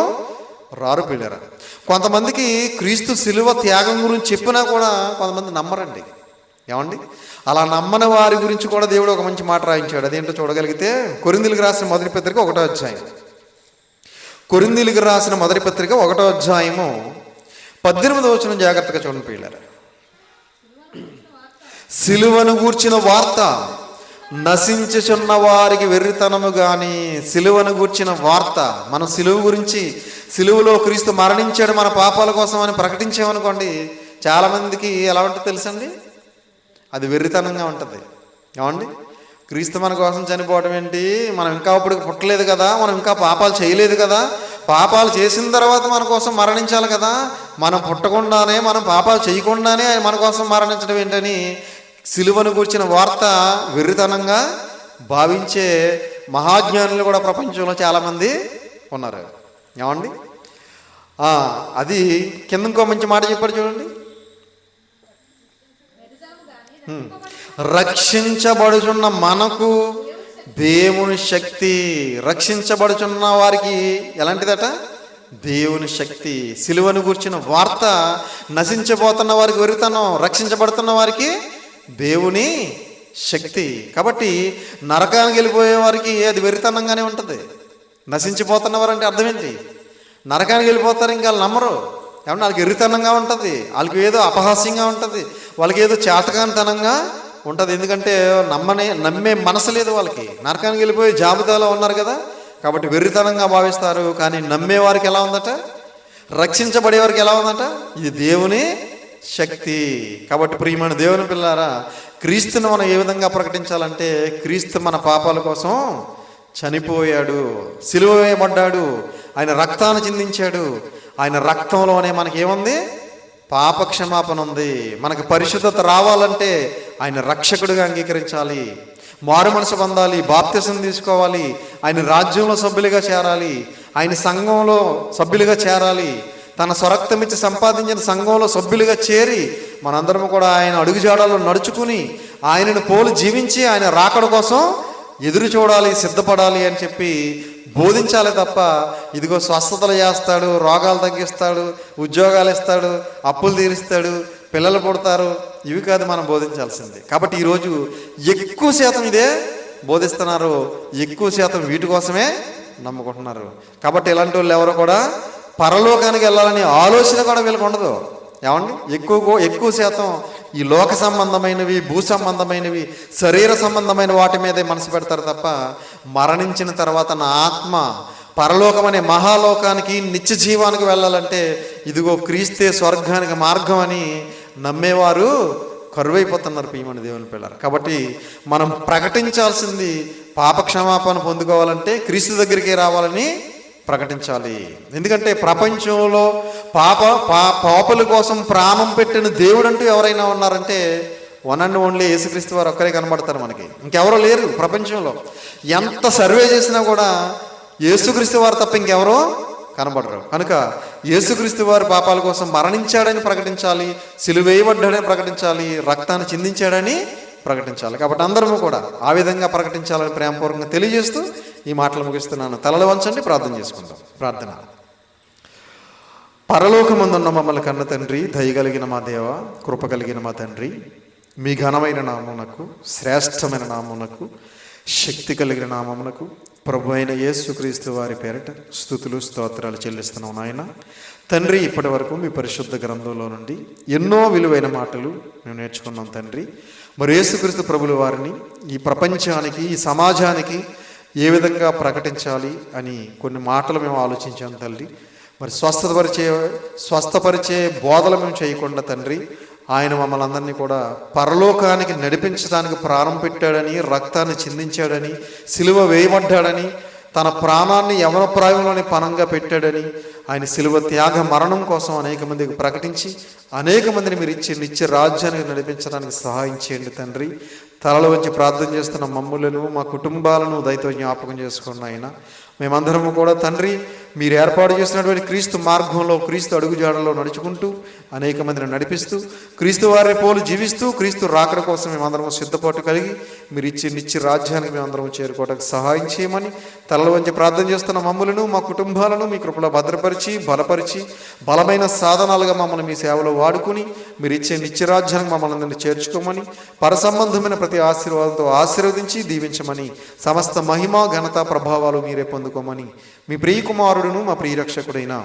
రారు ప్రియులారా. కొంతమందికి క్రీస్తు శిలువ త్యాగం గురించి చెప్పినా కూడా కొంతమంది నమ్మరండి. ఏమండి, అలా నమ్మని వారి గురించి కూడా దేవుడు ఒక మంచి మాట రాయించాడు. అదేంటో చూడగలిగితే కొరింథీయులకు రాసిన మొదటి పత్రిక 1వ అధ్యాయం. కొరింథీయులకు రాసిన మొదటి పత్రిక 1వ అధ్యాయము 18వ వచనం జాగ్రత్తగా చూడండి ప్రియులారా. సిలువను గూర్చిన వార్త నశించుచున్న వారికి వెర్రితనము కానీ, సిలువను గూర్చిన వార్త, మనం సిలువ గురించి, సిలువలో క్రీస్తు మరణించాడు మన పాపాల కోసం అని ప్రకటించామనుకోండి, చాలామందికి ఎలా ఉంటుంది తెలుసండి, అది వెర్రితనంగా ఉంటుంది. ఏమండి, క్రీస్తు మన కోసం చనిపోవడం ఏంటి, మనం ఇంకా ఇప్పుడు పుట్టలేదు కదా, మనం ఇంకా పాపాలు చేయలేదు కదా, పాపాలు చేసిన తర్వాత మన కోసం మరణించాలి కదా, మనం పుట్టకుండానే, మనం పాపాలు చేయకుండానే ఆయన మన కోసం మరణించడం ఏంటని సిలువను కూర్చిన వార్త వెర్రితనంగా భావించే మహాజ్ఞానులు కూడా ప్రపంచంలో చాలామంది ఉన్నారు. ఏమండి, అది కింద ఇంకో మంచి మాట చెప్పారు చూడండి. రక్షించబడుచున్న మనకు దేవుని శక్తి, రక్షించబడుచున్న వారికి ఎలాంటిదట, దేవుని శక్తి. సిలువను గూర్చిన వార్త నశించబోతున్న వారికి వెర్రితనం, రక్షించబడుతున్న వారికి దేవుని శక్తి. కాబట్టి నరకానికి వెళ్ళిపోయే వారికి అది వెర్రితనంగానే ఉంటుంది. నశించిపోతున్నవారు అంటే అర్థం ఏంటి, నరకానికి వెళ్ళిపోతారు, ఇంకా వాళ్ళు నమ్మరు. ఏమన్నా వాళ్ళకి వెర్రితనంగా ఉంటుంది, వాళ్ళకి ఏదో అపహాస్యంగా ఉంటుంది, వాళ్ళకి ఏదో చేతకానితనంగా ఉంటుంది. ఎందుకంటే నమ్మే మనసు లేదు వాళ్ళకి. నరకానికి వెళ్ళిపోయి జాబితాలో ఉన్నారు కదా, కాబట్టి వెర్రితనంగా భావిస్తారు. కానీ నమ్మేవారికి ఎలా ఉందట, రక్షించబడే వారికి ఎలా ఉందట, ఇది దేవుని శక్తి. కాబట్టి ప్రియమైన దేవుని పిల్లారా, క్రీస్తుని మనం ఏ విధంగా ప్రకటించాలంటే, క్రీస్తు మన పాపాల కోసం చనిపోయాడు, సిలువ వేయబడ్డాడు, ఆయన రక్తాన్ని చిందించాడు, ఆయన రక్తంలోనే మనకేముంది, పాప క్షమాపణ ఉంది. మనకు పరిశుద్ధత రావాలంటే ఆయన రక్షకుడిగా అంగీకరించాలి, మారు మనసు పొందాలి, బాప్తిసం తీసుకోవాలి, ఆయన రాజ్యంలో సభ్యులుగా చేరాలి, ఆయన సంఘంలో సభ్యులుగా చేరాలి, తన స్వరక్తమిచ్చి సంపాదించిన సంఘంలో సభ్యులుగా చేరి మనందరం కూడా ఆయన అడుగుజాడల్లో నడుచుకుని ఆయనను పోలి జీవించి ఆయన రాకడ కోసం ఎదురు చూడాలి, సిద్ధపడాలి అని చెప్పి బోధించాలి తప్ప ఇదిగో స్వస్థతలు చేస్తాడు, రోగాలు తగ్గిస్తాడు, ఉద్యోగాలు ఇస్తాడు, అప్పులు తీరుస్తాడు, పిల్లలు పుడతారు, ఇవి కాదు మనం బోధించాల్సింది. కాబట్టి ఈరోజు ఎక్కువ శాతం ఇదే బోధిస్తున్నారు, ఎక్కువ శాతం వీటి కోసమే నమ్ముకుంటున్నారు. కాబట్టి ఇలాంటి వాళ్ళు ఎవరు కూడా పరలోకానికి వెళ్ళాలని ఆలోచన కూడా వీళ్ళకి ఉండదు. ఏమండి, ఎక్కువ శాతం ఈ లోక సంబంధమైనవి, భూ సంబంధమైనవి, శరీర సంబంధమైన వాటి మీదే మనసు పెడతారు తప్ప మరణించిన తర్వాత నా ఆత్మ పరలోకం అనే మహాలోకానికి, నిత్య జీవానికి వెళ్ళాలంటే ఇదిగో క్రీస్తే స్వర్గానికి మార్గం అని నమ్మేవారు కరువైపోతున్నారు ప్రియమైన దేవుని పిల్లలు. కాబట్టి మనం ప్రకటించాల్సింది పాప క్షమాపణ పొందుకోవాలంటే క్రీస్తు దగ్గరికి రావాలని ప్రకటించాలి. ఎందుకంటే ప్రపంచంలో పాపల కోసం ప్రాణం పెట్టిన దేవుడు అంటూ ఎవరైనా ఉన్నారంటే వన్ అండ్ ఓన్లీ యేసుక్రీస్తు వారు ఒక్కరే కనబడతారు మనకి, ఇంకెవరో లేరు ప్రపంచంలో. ఎంత సర్వే చేసినా కూడా యేసుక్రీస్తు వారు తప్ప ఇంకెవరో కనబడరు. కనుక యేసుక్రీస్తు వారు పాపాల కోసం మరణించాడని ప్రకటించాలి, సిలువ వేయబడ్డాడని ప్రకటించాలి, రక్తాన్ని చిందించాడని ప్రకటించాలి. కాబట్టి అందరము కూడా ఆ విధంగా ప్రకటించాలని ప్రేమపూర్వకంగా తెలియజేస్తూ ఈ మాటలు ముగిస్తున్నాను. తలలు వంచండి, ప్రార్థన చేసుకుందాం. ప్రార్థన. పరలోకమందున్న మమ్మల్ని కన్న తండ్రి, దయగలిగిన మా దేవ, కృప కలిగిన మా తండ్రి, మీ ఘనమైన నామమునకు, శ్రేష్టమైన నామమునకు, శక్తి కలిగిన నామమునకు ప్రభు అయిన యేసుక్రీస్తు వారి పేరిట స్తుతులు స్తోత్రాలు చెల్లిస్తున్నాం నాయన. తండ్రి, ఇప్పటి వరకు మీ పరిశుద్ధ గ్రంథంలో నుండి ఎన్నో విలువైన మాటలు మేము నేర్చుకున్నాం తండ్రి. మరి యేసుక్రీస్తు ప్రభుల వారిని ఈ ప్రపంచానికి, ఈ సమాజానికి ఏ విధంగా ప్రకటించాలి అని కొన్ని మాటలు మేము ఆలోచించాం తండ్రి. మరి స్వస్థపరిచే బోధలు మేము చేయకుండా తండ్రి, ఆయన మమ్మల్ని అందరినీ కూడా పరలోకానికి నడిపించడానికి ప్రాణం పెట్టాడని, రక్తాన్ని చిందించాడని, సిలువ వేయబడ్డాడని, తన ప్రాణాన్ని యవనప్రాయంలోని పణంగా పెట్టాడని, ఆయన సిలువ త్యాగ మరణం కోసం అనేక మందికి ప్రకటించి అనేక మందిని మీరు ఇచ్చి నిత్య రాజ్యానికి నడిపించడానికి సహాయం చేయండి తండ్రి. తలలో వచ్చి ప్రార్థన చేస్తున్న మమ్ములను, మా కుటుంబాలను దయతో జ్ఞాపకం చేసుకోండి ఆయన. మేమందరము కూడా తండ్రి, మీరు ఏర్పాటు చేసినటువంటి క్రీస్తు మార్గంలో, క్రీస్తు అడుగుజాడలో నడుచుకుంటూ, అనేక మందిని నడిపిస్తూ, క్రీస్తు వారిని పోలు జీవిస్తూ, క్రీస్తు రాకడ కోసం మేమందరము సిద్ధపాటు కలిగి మీరు ఇచ్చి నిత్య రాజ్యానికి మేమందరం చేరుకోవడానికి సహాయం చేయమని తలలో వంచి ప్రార్థన చేస్తున్న మమ్ములను, మా కుటుంబాలను మీ కృపలో భద్రపరిచి, బలపరిచి, బలమైన సాధనాలుగా మమ్మల్ని మీ సేవలో వాడుకుని మీరు ఇచ్చే నిత్యరాజ్యానికి మమ్మల్ని అందరినీ చేర్చుకోమని, పరసంబంధమైన ప్రతి ఆశీర్వాదంతో ఆశీర్వదించి దీవించమని, సమస్త మహిమ ఘనత ప్రభావాలు మీరే పొందుకోమని మీ ప్రియ కుమారుడును మా ప్రియరక్షకుడైన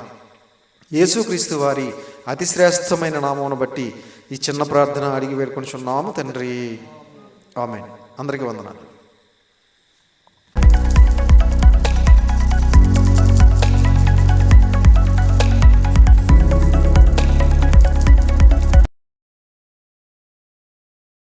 యేసుక్రీస్తు వారి అతి శ్రేష్టమైన నామమును బట్టి ఈ చిన్న ప్రార్థన అడిగి వేడుకొనిచున్నాము తండ్రి. ఆమేన్. అందరికీ వందనాలు.